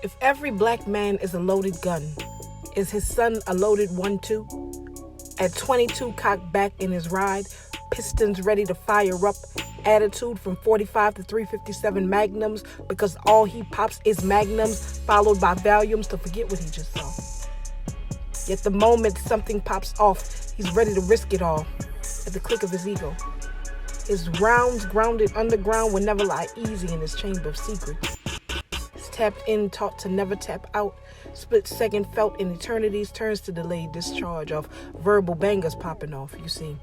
If every black man is a loaded gun, is his son a loaded one too? At 22, cocked back in his ride, pistons ready to fire up, attitude from 45 to 357 magnums, because all he pops is magnums, followed by volumes to forget what he just saw. Yet the moment something pops off, he's ready to risk it all at the click of his ego. His rounds grounded underground will never lie easy in his chamber of secrets. Tapped in, taught to never tap out. Split second felt in eternities turns to delayed discharge of verbal bangers popping off, you see.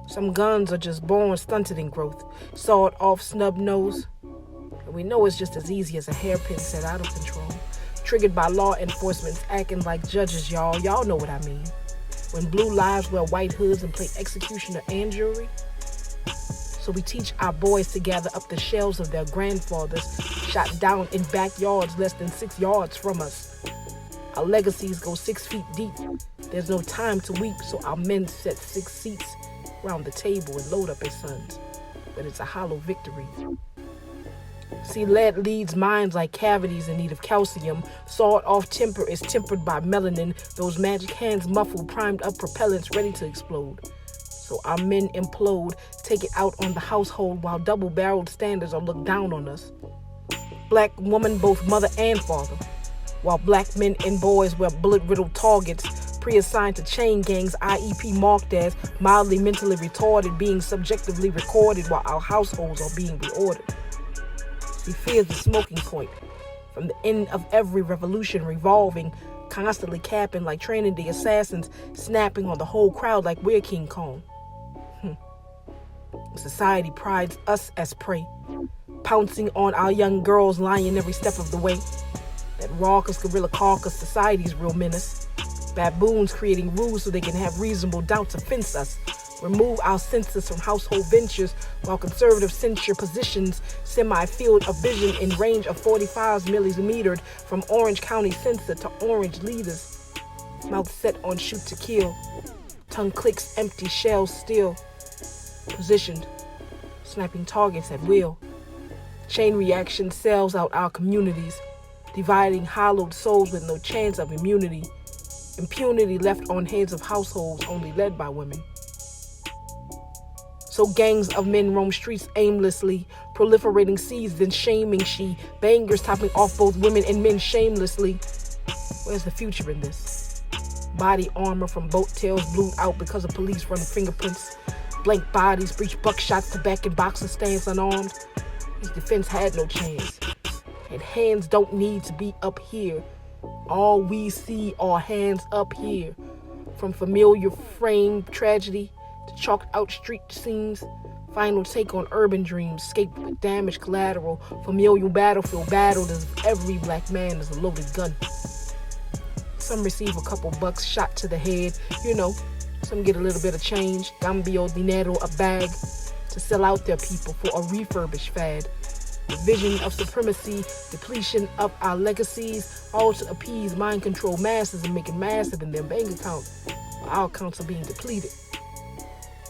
Some guns are just born stunted in growth, sawed off snub nose. And we know it's just as easy as a hairpin set out of control. Triggered by law enforcement acting like judges, y'all. Y'all know what I mean. When blue lives wear white hoods and play executioner and jury. So we teach our boys to gather up the shells of their grandfathers, shot down in backyards less than 6 yards from us. Our legacies go 6 feet deep. There's no time to weep, so our men set 6 seats round the table and load up his sons. But it's a hollow victory. See, lead leads minds like cavities in need of calcium. Sawed-off temper is tempered by melanin. Those magic hands muffled, primed up propellants ready to explode. So our men implode, take it out on the household while double-barreled standards are looked down on us. Black woman, both mother and father, while black men and boys wear bullet-riddled targets, pre-assigned to chain gangs, IEP marked as mildly mentally retarded, being subjectively recorded while our households are being reordered. See, fear is the smoking point. From the end of every revolution revolving, constantly capping like training day assassins, snapping on the whole crowd like we're King Kong. Society prides us as prey, pouncing on our young girls lying every step of the way. That raucous guerrilla caucus society's real menace. Baboons creating rules so they can have reasonable doubt to fence us. Remove our senses from household ventures while conservative censure positions semi-field of vision in range of 45s millimetered from Orange County censor to orange leaders. Mouth set on shoot to kill. Tongue clicks empty shells still. Positioned, sniping targets at will. Chain reaction sells out our communities, dividing hollowed souls with no chance of immunity. Impunity left on heads of households only led by women. So gangs of men roam streets aimlessly, proliferating seeds, then shaming she, bangers topping off both women and men shamelessly. Where's the future in this? Body armor from boat tails blued out because of police running fingerprints. Blank bodies breach buckshots to back in boxer stands unarmed. His defense had no chance. And hands don't need to be up here. All we see are hands up here. From familiar framed tragedy to chalked out street scenes. Final take on urban dreams, escaped with damaged collateral. Familial battlefield battled as if every black man is a loaded gun. Some receive a couple bucks shot to the head, you know. Some get a little bit of change, cambio dinero, a bag, to sell out their people for a refurbished fad. The vision of supremacy, depletion of our legacies, all to appease mind control masses and make it massive in their bank account, while our accounts are being depleted.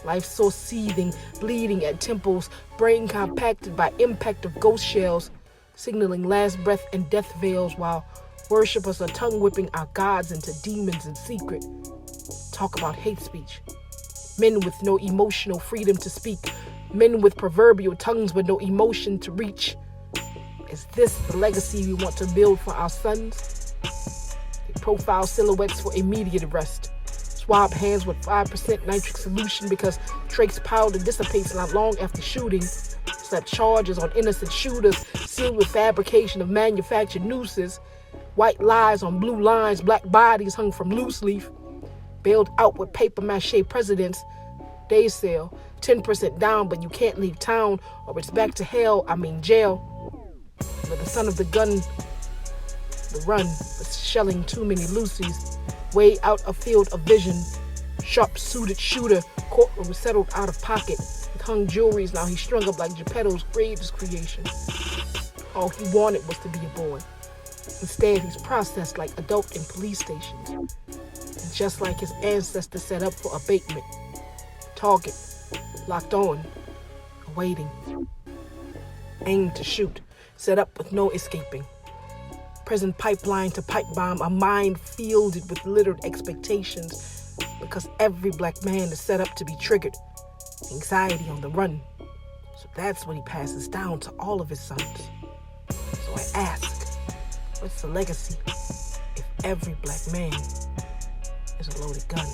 Life source seething, bleeding at temples, brain compacted by impact of ghost shells, signaling last breath and death veils while worshippers are tongue whipping our gods into demons in secret. Talk about hate speech. Men with no emotional freedom to speak. Men with proverbial tongues but no emotion to reach. Is this the legacy we want to build for our sons? They profile silhouettes for immediate arrest. Swab hands with 5% nitric solution because trace powder dissipates not long after shooting. Slap charges on innocent shooters sealed with fabrication of manufactured nooses. White lies on blue lines, black bodies hung from loose leaf. Bailed out with paper mache presidents. Day sale, 10% down, but you can't leave town or it's back to hell, jail. Where the son of the gun, the run, was shelling too many Lucy's. Way out of field of vision. Sharp-suited shooter, courtroom settled out of pocket. With hung jewelries, now he's strung up like Geppetto's greatest creation. All he wanted was to be a boy. Instead, he's processed like adult in police stations. And just like his ancestors set up for abatement. Target, locked on, awaiting. Aim to shoot, set up with no escaping. prison pipeline to pipe bomb a mind fielded with littered expectations, because every black man is set up to be triggered. Anxiety on the run. So that's what he passes down to all of his sons. So I ask, what's the legacy if every black man is a loaded gun?